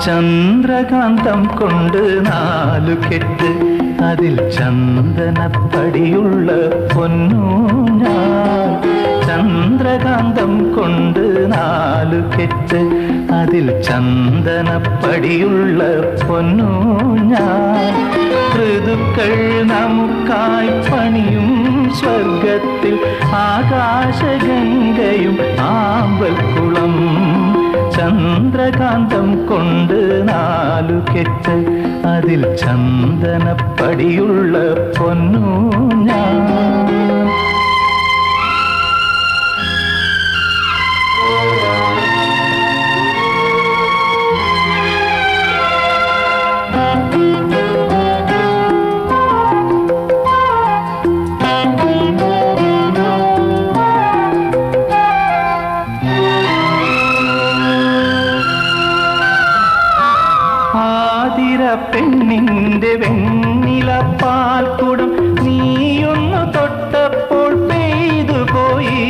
ചന്ദ്രകാന്തം കൊണ്ട് 4 കെട്ട്, അതിൽ ചന്ദനപ്പടിയുള്ള പൊന്നൂഞ്ഞാൽ. ചന്ദ്രകാന്തം കൊണ്ട് 4 കെട്ട്, അതിൽ ചന്ദനപ്പടിയുള്ള പൊന്നൂഞ്ഞാൽ. ഋതുക്കൾ നമുക്കായി പണിയും സ്വർഗത്തിൽ ആകാശഗംഗയും ആമ്പൽക്കുളം. ചന്ദ്രകാന്തം കൊണ്ട് 4 കെട്ട്, അതിൽ ചന്ദനപ്പടിയുള്ള പൊന്നൂഞ്ഞാൽ. പെണ്ണിന്റെ വെണ്ണില പാൽക്കുടം നീയൊന്നു തൊട്ടപ്പോൾ പെയ്തു പോയി.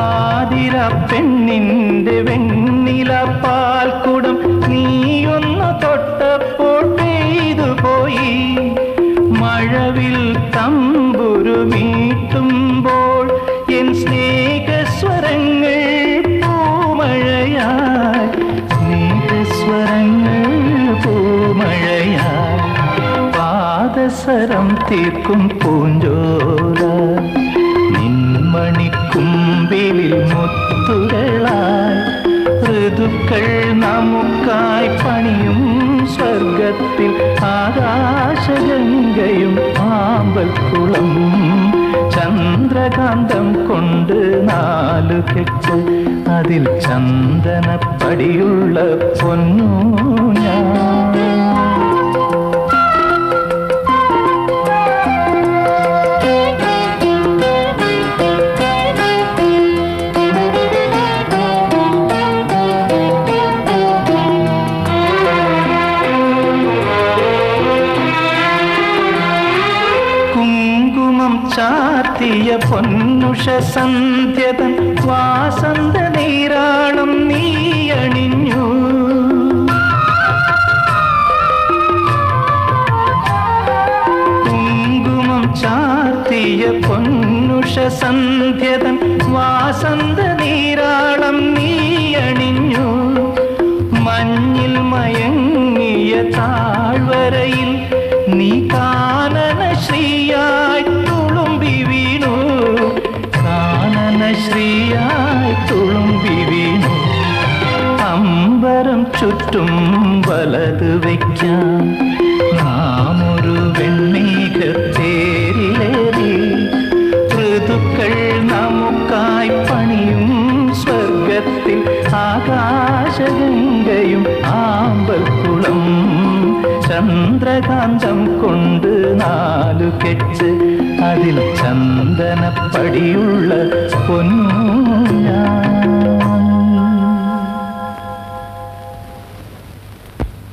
ആതിര പെണ്ണിന്റെ വെണ്ണില പാൽക്കുടം നീയൊന്നു തൊട്ടപ്പോൾ പെയ്തു പോയി. മഴവിൽ തമ്പുരു മീട്ടുമ്പോൾ എൻ സ്നേഹസ്വരങ്ങൾ പാദസരം തീർക്കും പൂഞ്ചോല. നിൻമണിക്കുമ്പിലിൽ മുത്തുകളായി ഋതുക്കൾ നമുക്കായി പണിയും സ്വർഗത്തിൽ ആകാശഗംഗയും ആമ്പൽക്കുളം. ചന്ദ്രകാന്തം കൊണ്ട് 4 കെട്ട്, അതിൽ ചന്ദനപ്പടിയുള്ള പൊന്നൂഞ്ഞാൽ. ചാർത്തിയ പൊന്നുഷ സന്ധ്യതൻ വാസന്ത നീരാളം നീയണിഞ്ഞു. കുങ്കുമം ചാർത്തിയ പൊന്നുഷ സന്ധ്യതൻ വാസന്ത നീരാളം നീയണിഞ്ഞു. മഞ്ഞിൽ മയങ്ങിയ താഴ്വരയിൽ നീ കാനന ശ്രീയായി തുളുമ്പി വീണു. കാനന ശ്രീയായി തുളുമ്പി വീണു. അമ്പരം ചുറ്റും വലത് വയ്ക്കാൻ നാം ഒരു വെണ്ണീകത്തേരിലേറി. ഋതുക്കൾ നമുക്കായി പണിയും സ്വർഗത്തിൽ ആകാശഗംഗയും ആമ്പൽക്കുളം. ചന്ദ്രകാന്തം കൊണ്ട് 4 കെട്ട്, അതിൽ ചന്ദനപ്പടിയുള്ള പൊന്നു.